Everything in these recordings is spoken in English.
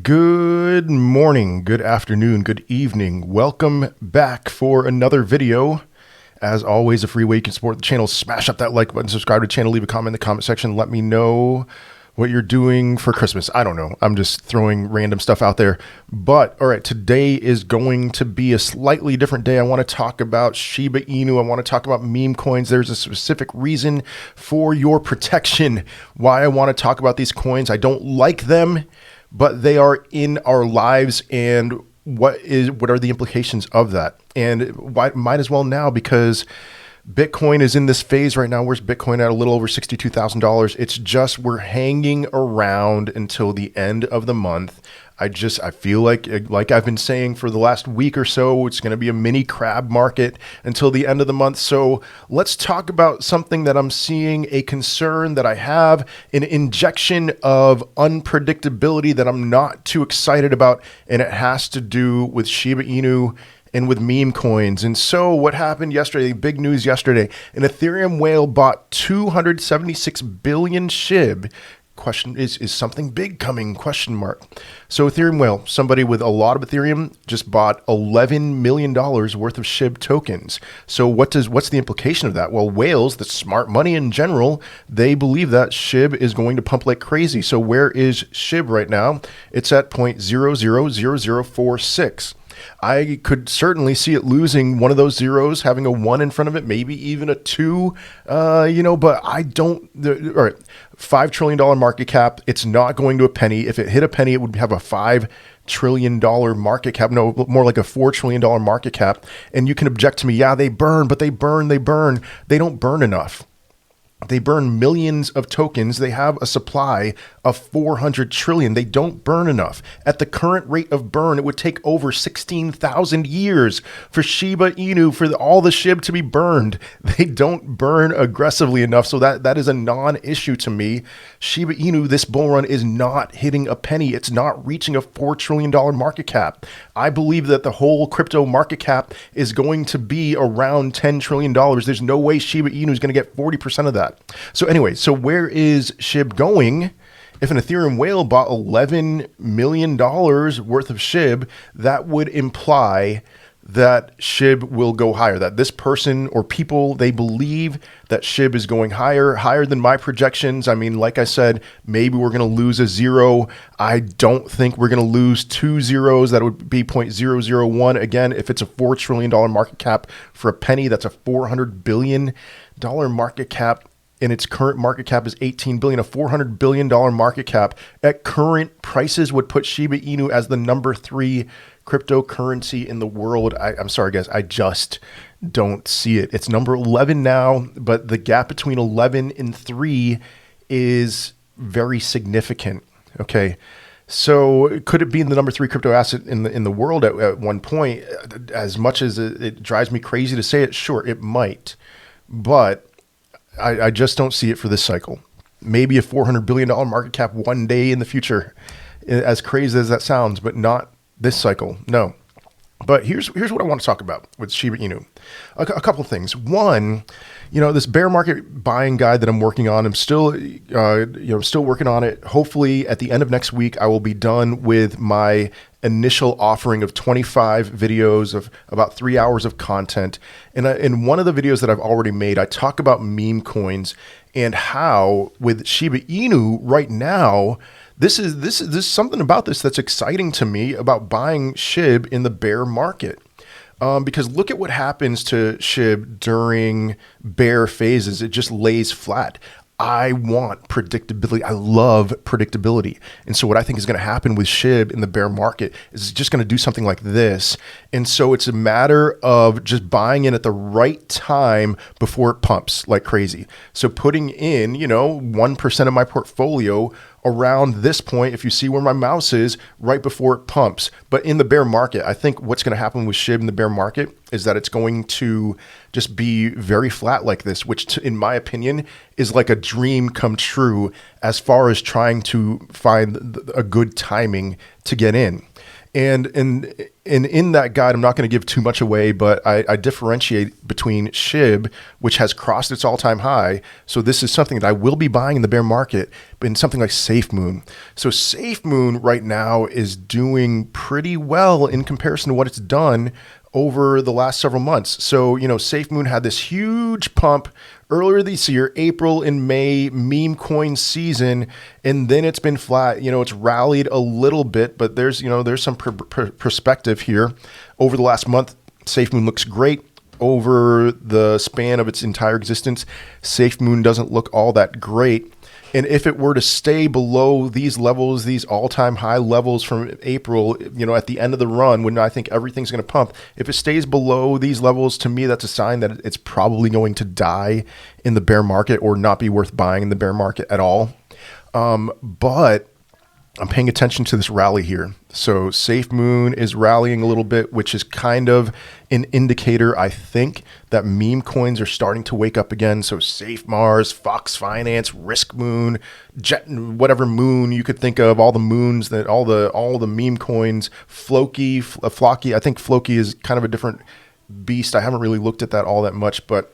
Good morning, good afternoon, good evening. Welcome back for another video. As always, a free way you can support the channel. Smash up that like button, subscribe to the channel, leave a comment in the comment section. Let me know what you're doing for Christmas. I don't know. I'm just throwing random stuff out there. But all right, today is going to be a slightly different day. I want to talk about Shiba Inu. I want to talk about meme coins. There's a specific reason for your protection why I want to talk about these coins. I don't like them, but they are in our lives, and what are the implications of that? And might as well now, because Bitcoin is in this phase right now. Where's Bitcoin at? A little over $62,000. It's just we're hanging around until the end of the month. I feel like I've been saying for the last week or so, it's going to be a mini crab market until the end of the month. So let's talk about something that I'm seeing, a concern that I have, an injection of unpredictability that I'm not too excited about, and it has to do with Shiba Inu and with meme coins. And so what happened yesterday, big news yesterday, an Ethereum whale bought 276 billion SHIB. Question is something big coming? Question mark. So Ethereum whale, somebody with a lot of Ethereum, just bought $11 million worth of SHIB tokens. So what's the implication of that? Well, whales, the smart money in general, they believe that SHIB is going to pump like crazy. So where is SHIB right now? It's at 0.000046. I could certainly see it losing one of those zeros, having a 1 in front of it, maybe even a 2, but I don't. All right, $5 trillion market cap. It's not going to a penny. If it hit a penny, it would have a $5 trillion market cap. No, more like a $4 trillion market cap. And you can object to me, yeah, they burn, but they burn. They don't burn enough. They burn millions of tokens. They have a supply of 400 trillion. They don't burn enough. At the current rate of burn, it would take over 16,000 years for Shiba Inu, for all the SHIB to be burned. They don't burn aggressively enough. So that is a non-issue to me. Shiba Inu, this bull run is not hitting a penny. It's not reaching a $4 trillion market cap. I believe that the whole crypto market cap is going to be around $10 trillion. There's no way Shiba Inu is going to get 40% of that. So anyway, so where is SHIB going? If an Ethereum whale bought $11 million worth of SHIB, that would imply that SHIB will go higher, that this person or people, they believe that SHIB is going higher than my projections. I mean, like I said, maybe we're going to lose a 0. I don't think we're going to lose 2 zeros. That would be 0.001. Again, if it's a $4 trillion market cap for a penny, that's a $400 billion market cap. And its current market cap is 18 billion, a $400 billion market cap at current prices would put Shiba Inu as the number 3 cryptocurrency in the world. I'm sorry, guys. I just don't see it. It's number 11 now, but the gap between 11 and 3 is very significant. Okay. So could it be the number 3 crypto asset in the world at one point? As much as it drives me crazy to say it, sure, it might. But I just don't see it for this cycle. Maybe a $400 billion market cap one day in the future, as crazy as that sounds, but not this cycle. No. But here's what I want to talk about with Shiba Inu. A couple of things. One, this bear market buying guide that I'm working on, I'm still, still working on it. Hopefully at the end of next week, I will be done with my initial offering of 25 videos of about 3 hours of content. And in one of the videos that I've already made, I talk about meme coins and how with Shiba Inu right now, this is something about this that's exciting to me about buying SHIB in the bear market. Because look at what happens to SHIB during bear phases. It just lays flat. I want predictability. I love predictability. And so what I think is going to happen with SHIB in the bear market is it's just going to do something like this. And so it's a matter of just buying in at the right time before it pumps like crazy. So putting in, 1% of my portfolio around this point, if you see where my mouse is, right before it pumps. But in the bear market, I think what's going to happen with SHIB in the bear market is that it's going to just be very flat like this, which in my opinion is like a dream come true as far as trying to find a good timing to get in. And in that guide, I'm not going to give too much away, but I differentiate between SHIB, which has crossed its all-time high. So this is something that I will be buying in the bear market, but in something like Safemoon. So Safemoon right now is doing pretty well in comparison to what it's done over the last several months. So, Safemoon had this huge pump earlier this year, April and May meme coin season, and then it's been flat. It's rallied a little bit, but there's some perspective here. Over the last month, Safemoon looks great. Over the span of its entire existence, Safemoon doesn't look all that great. And if it were to stay below these levels, these all-time high levels from April, at the end of the run, when I think everything's going to pump, if it stays below these levels, to me, that's a sign that it's probably going to die in the bear market or not be worth buying in the bear market at all. But I'm paying attention to this rally here. So Safemoon is rallying a little bit, which is kind of an indicator, I think, that meme coins are starting to wake up again. So Safe Mars, Fox Finance, Risk Moon, Jet, whatever moon you could think of, all the moons that all the meme coins, Flocky. I think Flocky is kind of a different beast. I haven't really looked at that all that much, but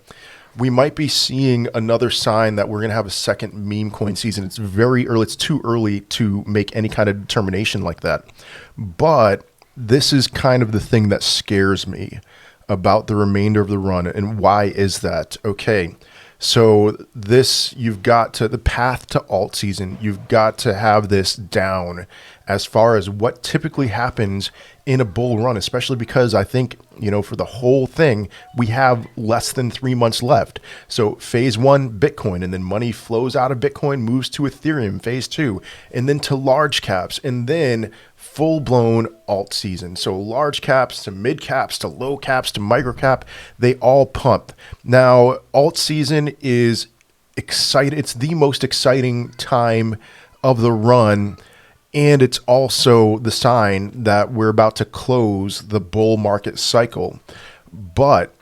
we might be seeing another sign that we're going to have a second meme coin season. It's very early. It's too early to make any kind of determination like that. But this is kind of the thing that scares me about the remainder of the run. And why is that? Okay, so you've got to the path to alt season. You've got to have this down as far as what typically happens in a bull run, especially because I think, for the whole thing, we have less than 3 months left. So phase 1, Bitcoin, and then money flows out of Bitcoin, moves to Ethereum, phase 2, and then to large caps, and then full-blown alt season. So large caps to mid caps to low caps to micro cap, they all pump. Now, alt season is exciting. It's the most exciting time of the run. And it's also the sign that we're about to close the bull market cycle. But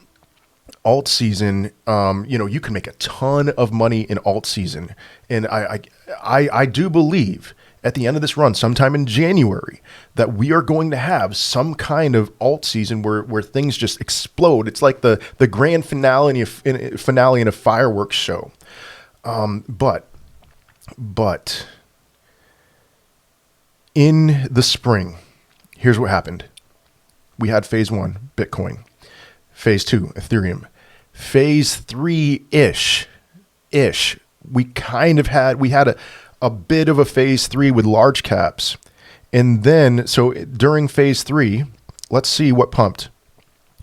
alt season, you can make a ton of money in alt season. And I do believe at the end of this run, sometime in January, that we are going to have some kind of alt season where things just explode. It's like the grand finale in a fireworks show. But in the spring, here's what happened. We had phase 1, Bitcoin. Phase 2, Ethereum. Phase 3-ish, we had a bit of a phase 3 with large caps. And then, so during phase 3, let's see what pumped.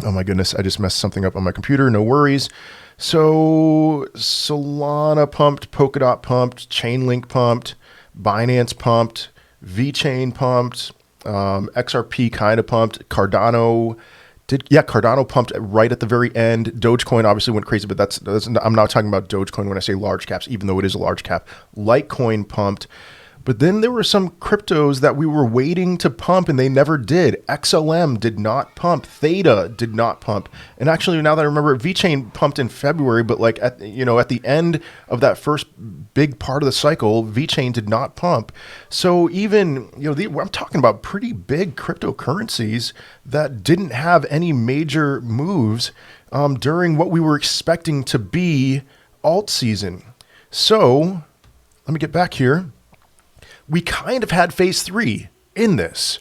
Oh my goodness, I just messed something up on my computer. No worries. So Solana pumped, Polkadot pumped, Chainlink pumped, Binance pumped, VeChain pumped, XRP kind of pumped, Cardano pumped right at the very end. Dogecoin obviously went crazy, but that's I'm not talking about Dogecoin when I say large caps, even though it is a large cap. Litecoin pumped. But then there were some cryptos that we were waiting to pump and they never did. XLM did not pump. Theta did not pump. And actually, now that I remember, VeChain pumped in February, but like at the end of that first big part of the cycle, VeChain did not pump. So even, I'm talking about pretty big cryptocurrencies that didn't have any major moves during what we were expecting to be alt season. So let me get back here. We kind of had phase 3 in this.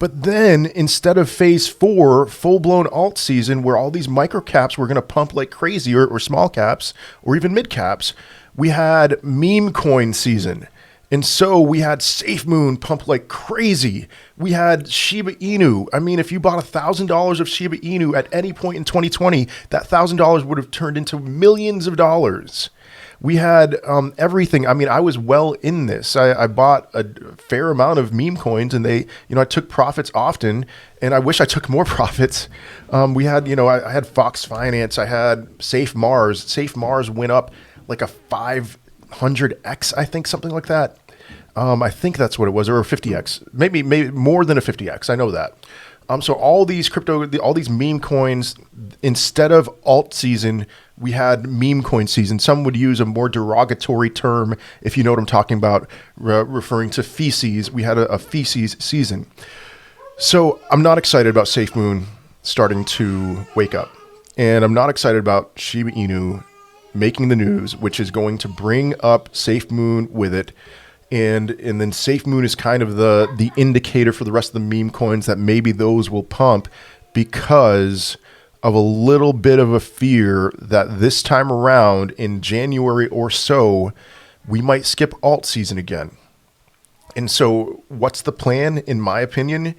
But then instead of phase 4, full-blown alt season where all these micro caps were going to pump like crazy or small caps or even mid caps, we had meme coin season. And so we had Safemoon pump like crazy. We had Shiba Inu. I mean, if you bought $1,000 of Shiba Inu at any point in 2020, that $1,000 would have turned into millions of dollars. We had everything. I mean, I was well in this. I bought a fair amount of meme coins and I took profits often, and I wish I took more profits. We had, I had Fox Finance. I had Safe Mars. Safe Mars went up like a 500x, I think, something like that. I think that's what it was, or a 50x, maybe more than a 50x. I know that. So all these all these meme coins, instead of alt season, we had meme coin season. Some would use a more derogatory term, if you know what I'm talking about, referring to feces. We had a feces season. So I'm not excited about Safemoon starting to wake up. And I'm not excited about Shiba Inu making the news, which is going to bring up Safemoon with it. And then Safemoon is kind of the indicator for the rest of the meme coins that maybe those will pump because of a little bit of a fear that this time around in January or so, we might skip alt season again. And so what's the plan, in my opinion?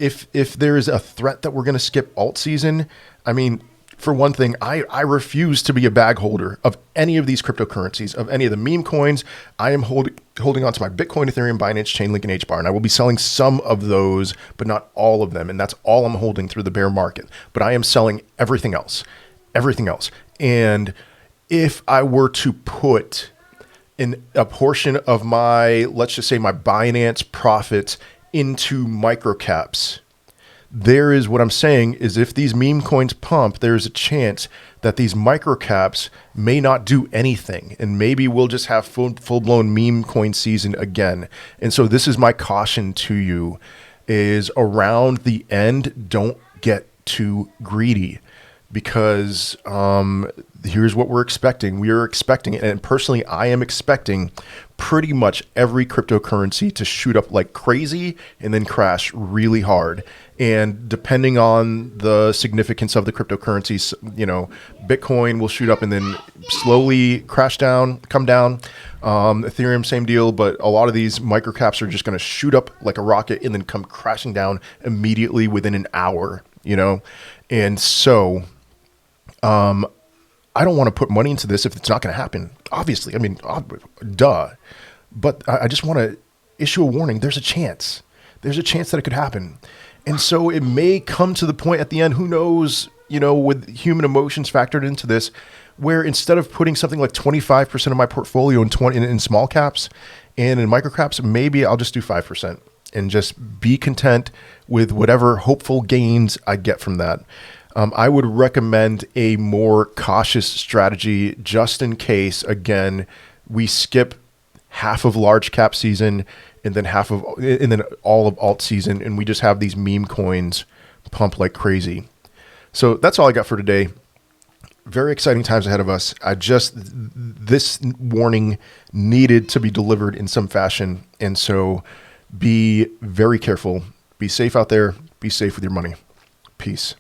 If there is a threat that we're going to skip alt season, I mean, for one thing, I refuse to be a bag holder of any of these cryptocurrencies, of any of the meme coins. I am holding on to my Bitcoin, Ethereum, Binance, Chainlink, and HBAR, and I will be selling some of those, but not all of them. And that's all I'm holding through the bear market. But I am selling everything else, everything else. And if I were to put in a portion of my, let's just say my Binance profits into microcaps, there is what I'm saying is if these meme coins pump, there's a chance that these microcaps may not do anything. And maybe we'll just have full-blown meme coin season again. And so this is my caution to you is around the end, don't get too greedy because here's what we're expecting. We are expecting, and personally, I am expecting pretty much every cryptocurrency to shoot up like crazy and then crash really hard. And depending on the significance of the cryptocurrencies, you know, Bitcoin will shoot up and then slowly crash down, come down. Ethereum, same deal, but a lot of these microcaps are just going to shoot up like a rocket and then come crashing down immediately within an hour, you know? And so, I don't want to put money into this if it's not going to happen. Obviously, I mean, duh. But I just want to issue a warning. There's a chance. There's a chance that it could happen. And so it may come to the point at the end, who knows, you know, with human emotions factored into this, where instead of putting something like 25% of my portfolio in small caps and in micro caps, maybe I'll just do 5% and just be content with whatever hopeful gains I get from that. I would recommend a more cautious strategy just in case, again, we skip half of large cap season and then all of alt season, and we just have these meme coins pump like crazy. So that's all I got for today. Very exciting times ahead of us. This warning needed to be delivered in some fashion. And so be very careful. Be safe out there. Be safe with your money. Peace.